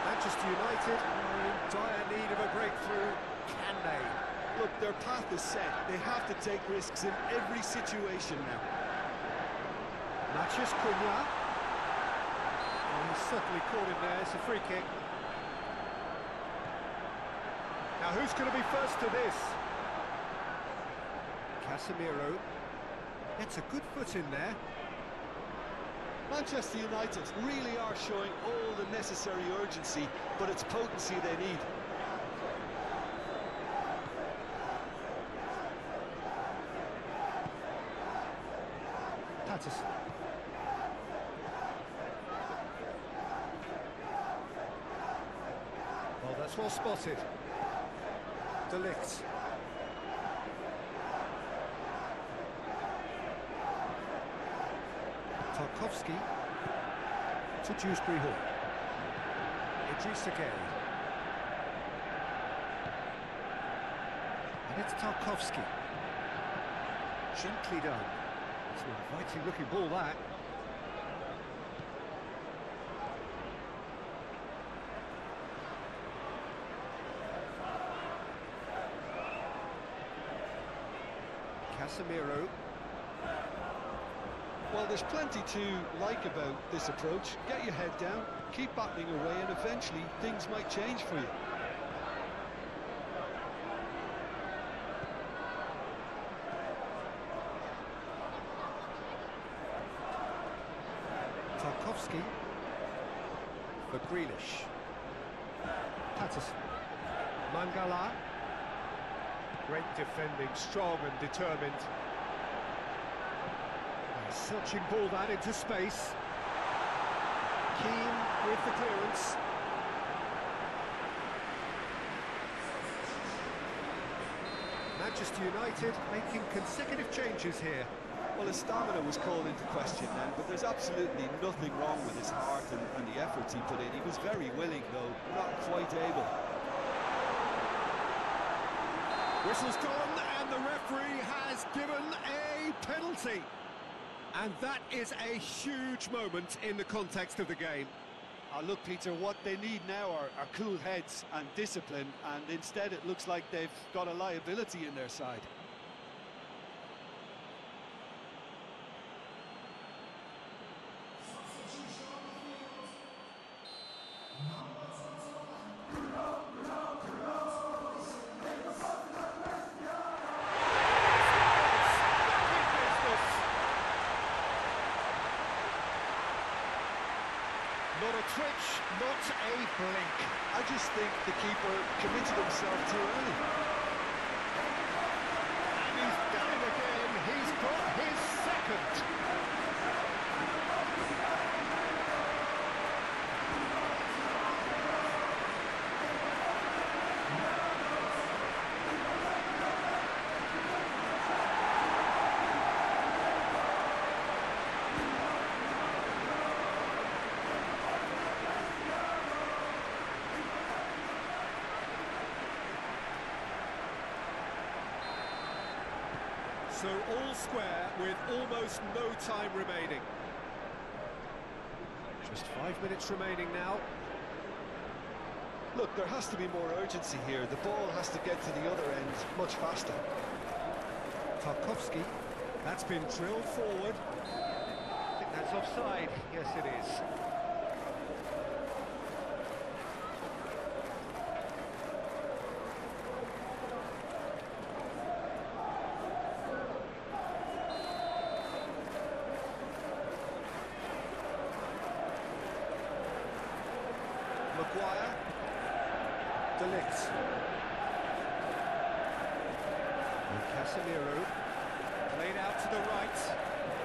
Manchester United are in dire need of a breakthrough. Can they? Look, their path is set. They have to take risks in every situation now. Matheus Cunha. Oh, he's certainly caught him there. It's a free kick. Now, who's going to be first to this? Casemiro gets a good foot in there. Manchester United really are showing all the necessary urgency, but it's potency they need. Patterson. Well, that's well spotted. De Ligt. Tarkowski to Dewsbury Hall. Idrissa Gueye. And it's Tarkowski. Gently done. It's an inviting looking ball, that. Casemiro. Well, there's plenty to like about this approach. Get your head down, keep battling away, and eventually things might change for you. Tarkowski for Grealish. Patterson. Mangala. Great defending, strong and determined. A searching ball that into space. Keane with the clearance. Manchester United making consecutive changes here. Well, his stamina was called into question then, but there's absolutely nothing wrong with his heart and the efforts he put in. He was very willing, though, not quite able. Whistle's gone, and the referee has given a penalty. And that is a huge moment in the context of the game. Look, Peter, what they need now are cool heads and discipline, and instead it looks like they've got a liability in their side. Not a twitch, not a blink. I just think the keeper committed himself too early. And he's done it again. He's got his second. So all square with almost no time remaining. Just 5 minutes remaining now. Look, there has to be more urgency here. The ball has to get to the other end much faster. Tarkowski, that's been drilled forward. I think that's offside. Yes, it is. Maguire, De Ligt, and Casemiro, played out to the right.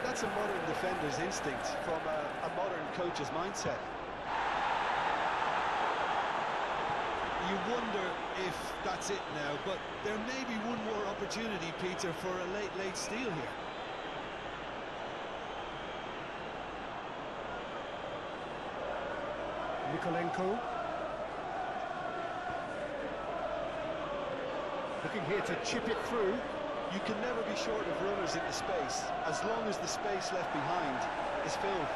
That's a modern defender's instinct from a modern coach's mindset. You wonder if that's it now, but there may be one more opportunity, Peter, for a late steal here. Nikolenko. Looking here to chip it through. You can never be short of runners into space, as long as the space left behind is filled.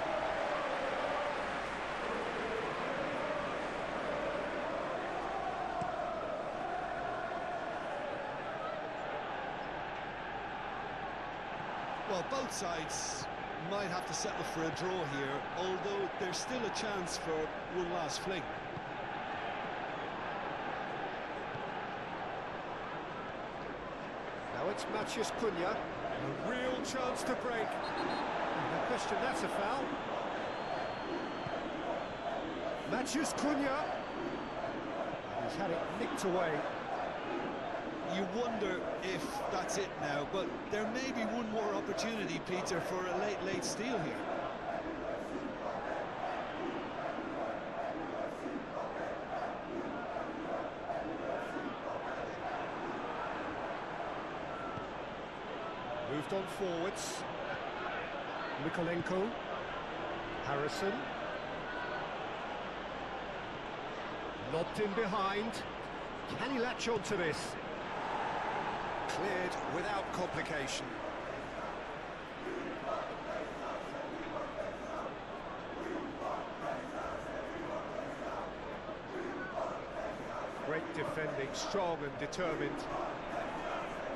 Well, both sides might have to settle for a draw here, although there's still a chance for one last fling. Now it's Matheus Cunha. A real chance to break. No question, that's a foul. Matheus Cunha. He's had it nicked away. You wonder if that's it now, but there may be one more opportunity, Peter, for a late steal here. Moved on forwards. Nikolenko. Harrison. Lobbed in behind. Can he latch on to this? Cleared without complication. Great defending, strong and determined.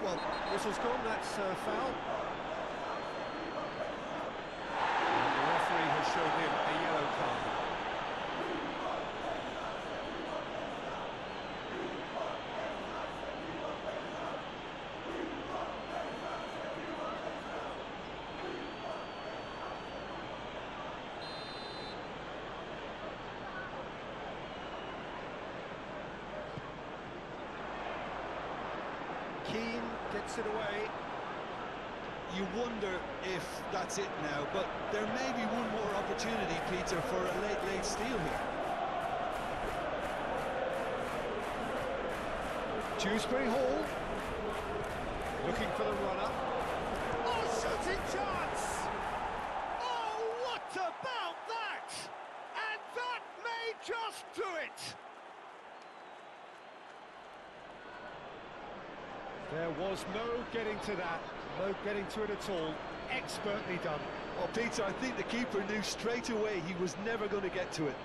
Well, whistle's gone, that's a foul. And the referee has shown him a yellow card. Keane gets it away. You wonder if that's it now, but there may be one more opportunity, Peter, for a late steal here. Dewsbury Hall looking for the runner. Oh, shooting chance! Oh, what about that? And that may just do it. There was no getting to that, no getting to it at all. Expertly done. Well, Peter, I think the keeper knew straight away he was never going to get to it.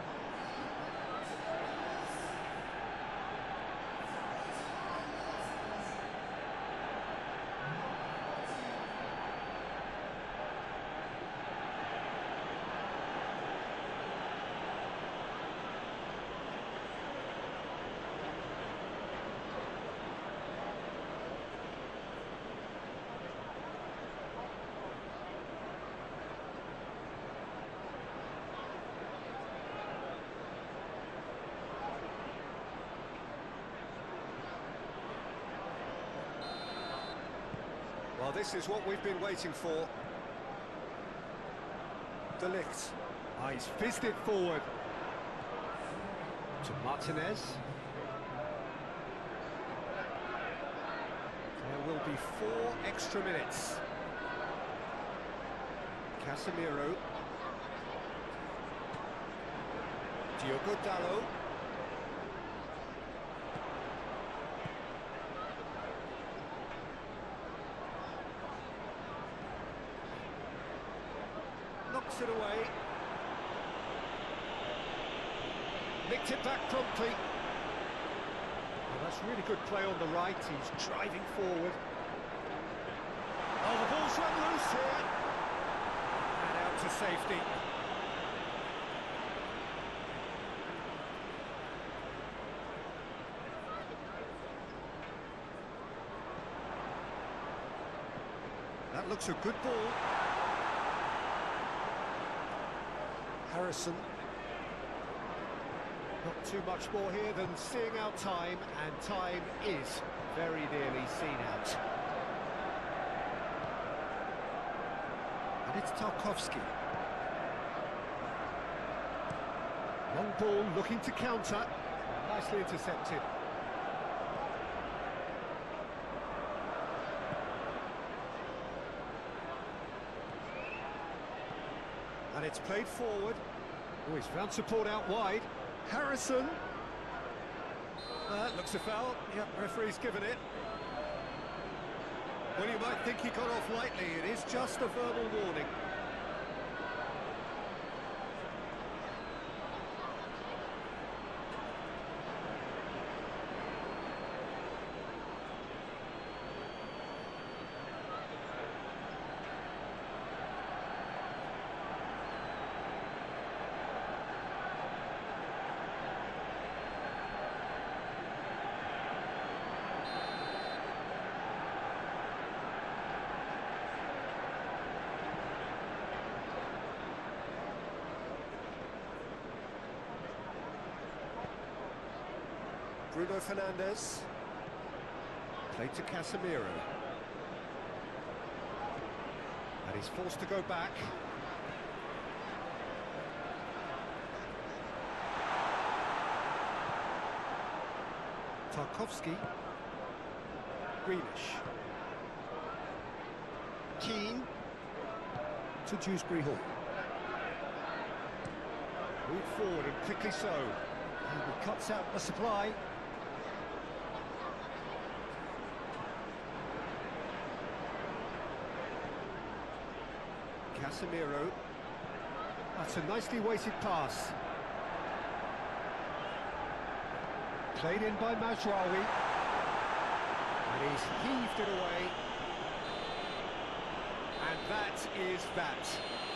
Well, this is what we've been waiting for. De Ligt. He's fizzed it forward. To Martinez. There will be 4 extra minutes. Casemiro. Diogo Dalot. Knocks it away. Nicked it back promptly. Well, that's really good play on the right. He's driving forward. Oh, the ball's run loose here. And out to safety. That looks a good ball. Harrison. Not too much more here than seeing out time, and time is very nearly seen out. And it's Tarkowski. Long ball looking to counter. Nicely intercepted. And it's played forward. Oh, he's found support out wide. Harrison. Looks a foul. Yep, referee's given it. Well, you might think he got off lightly. It is just a verbal warning. Bruno Fernandes. Played to Casemiro. And he's forced to go back. Tarkowski. Greenish. Keane. To Dewsbury Hall. Move forward and quickly so. And he cuts out the supply. Casemiro. That's a nicely weighted pass. Played in by Mazraoui. And he's heaved it away. And that is that.